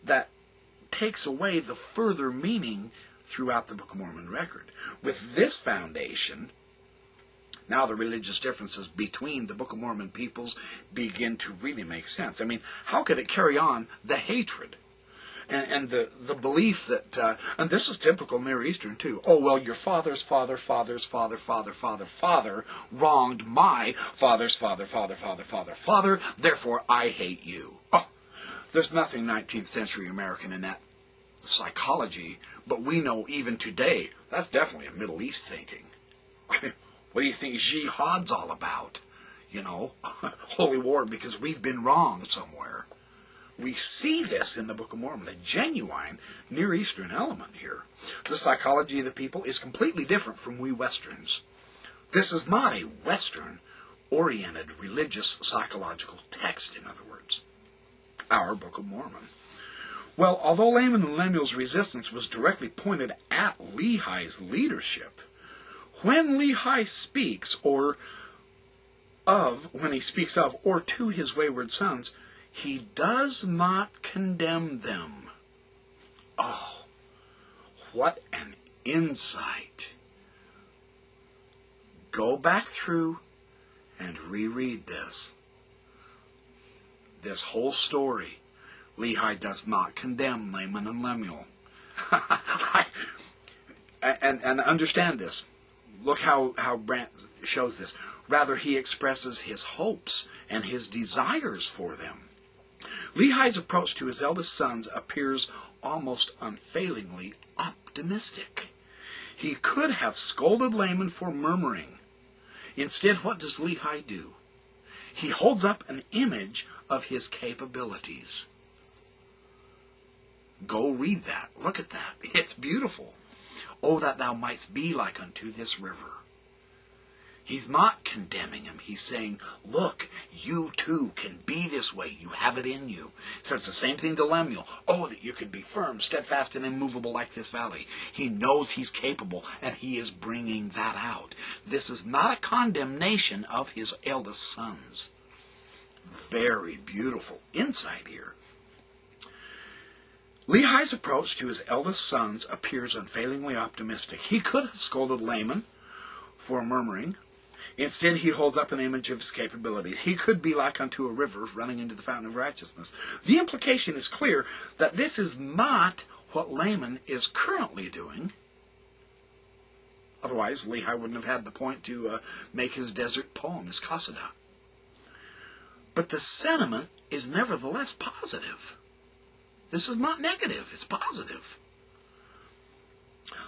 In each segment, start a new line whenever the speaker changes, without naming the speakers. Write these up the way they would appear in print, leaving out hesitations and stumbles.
that takes away the further meaning throughout the Book of Mormon record. With this foundation, now the religious differences between the Book of Mormon peoples begin to really make sense. I mean, how could it carry on the hatred and the belief that, and this is typical Near Eastern too, oh, well, your father's father wronged my father's father, therefore I hate you. Oh, there's nothing 19th century American in that psychology, but we know even today, that's definitely a Middle East thinking. What do you think jihad's all about? You know, holy war because we've been wrong somewhere. We see this in the Book of Mormon, the genuine Near Eastern element here. The psychology of the people is completely different from we Westerns. This is not a Western-oriented religious psychological text, in other words. Our Book of Mormon. Well, although Laman and Lemuel's resistance was directly pointed at Lehi's leadership, when Lehi speaks, when he speaks of, or to his wayward sons, he does not condemn them. Oh, what an insight. Go back through and reread this. This whole story. Lehi does not condemn Laman and Lemuel. and understand this. Look how Brant shows this. Rather, he expresses his hopes and his desires for them. Lehi's approach to his eldest sons appears almost unfailingly optimistic. He could have scolded Laman for murmuring. Instead, what does Lehi do? He holds up an image of his capabilities. Go read that. Look at that. It's beautiful. Oh, that thou mightst be like unto this river. He's not condemning him. He's saying, look, you too can be this way. You have it in you. Says the same thing to Lemuel. Oh, that you could be firm, steadfast, and immovable like this valley. He knows he's capable, and he is bringing that out. This is not a condemnation of his eldest sons. Very beautiful insight here. Lehi's approach to his eldest sons appears unfailingly optimistic. He could have scolded Laman for murmuring. Instead, he holds up an image of his capabilities. He could be like unto a river running into the fountain of righteousness. The implication is clear that this is not what Laman is currently doing. Otherwise, Lehi wouldn't have had the point to make his desert poem, his Kasada. But the sentiment is nevertheless positive. This is not negative, it's positive.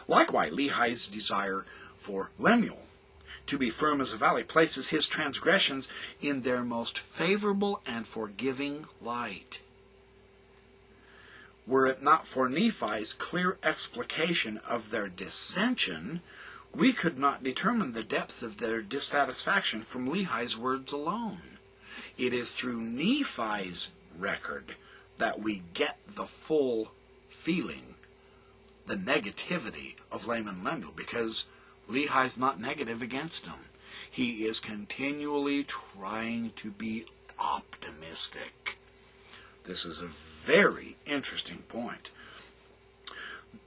Likewise, Lehi's desire for Lemuel to be firm as a valley places his transgressions in their most favorable and forgiving light. Were it not for Nephi's clear explication of their dissension, we could not determine the depths of their dissatisfaction from Lehi's words alone. It is through Nephi's record that we get the full feeling, the negativity of Laman and Lemuel, because Lehi's not negative against him. He is continually trying to be optimistic. This is a very interesting point.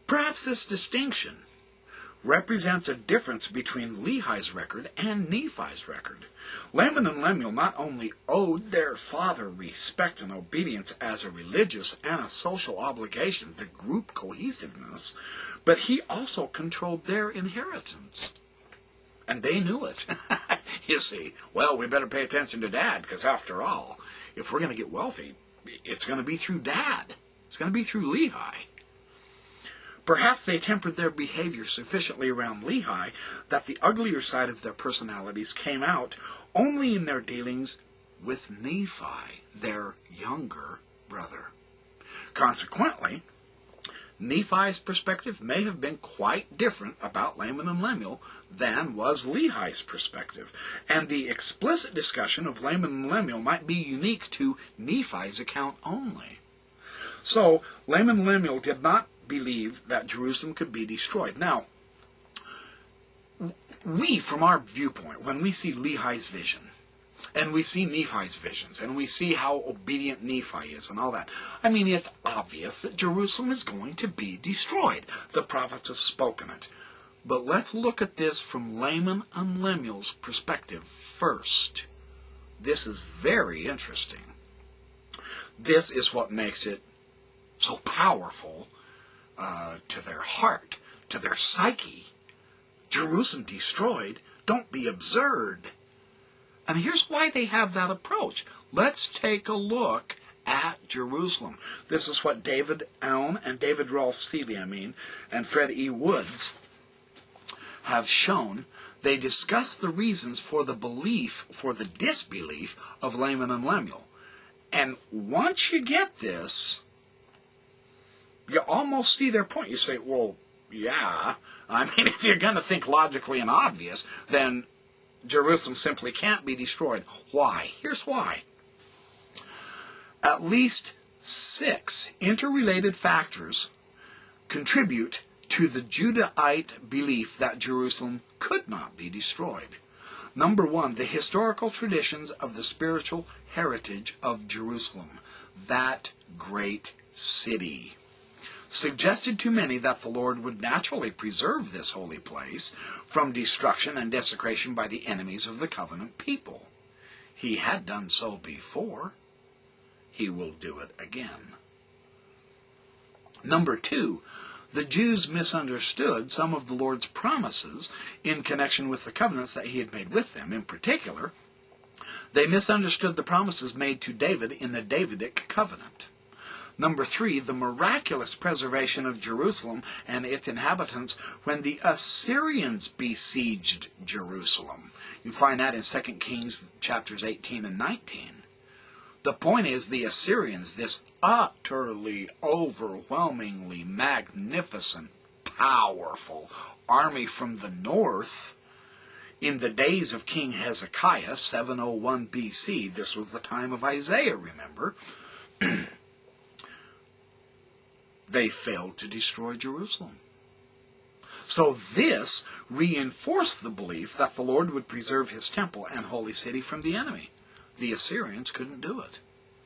Perhaps this distinction represents a difference between Lehi's record and Nephi's record. Laman and Lemuel not only owed their father respect and obedience as a religious and a social obligation, the group cohesiveness, but he also controlled their inheritance. And they knew it. You see, well, we better pay attention to Dad, because after all, if we're going to get wealthy, it's going to be through Dad. It's going to be through Lehi. Perhaps they tempered their behavior sufficiently around Lehi that the uglier side of their personalities came out only in their dealings with Nephi, their younger brother. Consequently, Nephi's perspective may have been quite different about Laman and Lemuel than was Lehi's perspective, and the explicit discussion of Laman and Lemuel might be unique to Nephi's account only. So, Laman and Lemuel did not believe that Jerusalem could be destroyed. Now, we, from our viewpoint, when we see Lehi's vision, And we see Nephi's visions, and we see how obedient Nephi is and all that. I mean, it's obvious that Jerusalem is going to be destroyed. The prophets have spoken it. But let's look at this from Laman and Lemuel's perspective first. This is very interesting. This is what makes it so powerful to their heart, to their psyche. Jerusalem destroyed? Don't be absurd. And here's why they have that approach. Let's take a look at Jerusalem. This is what David Allen and David Rolfe Seeley, and Fred E. Woods have shown. They discuss the reasons for the disbelief of Laman and Lemuel. And once you get this, you almost see their point. You say, well, yeah. If you're going to think logically and obvious, then Jerusalem simply can't be destroyed. Why? Here's why. At least 6 interrelated factors contribute to the Judahite belief that Jerusalem could not be destroyed. Number 1, the historical traditions of the spiritual heritage of Jerusalem, that great city, suggested to many that the Lord would naturally preserve this holy place from destruction and desecration by the enemies of the covenant people. He had done so before. He will do it again. Number 2, the Jews misunderstood some of the Lord's promises in connection with the covenants that he had made with them. In particular, they misunderstood the promises made to David in the Davidic covenant. Number 3, the miraculous preservation of Jerusalem and its inhabitants when the Assyrians besieged Jerusalem. You find that in 2 Kings chapters 18 and 19. The point is, the Assyrians, this utterly, overwhelmingly magnificent, powerful army from the north, in the days of King Hezekiah, 701 BC, this was the time of Isaiah, remember, they failed to destroy Jerusalem. So this reinforced the belief that the Lord would preserve his temple and holy city from the enemy. The Assyrians couldn't do it.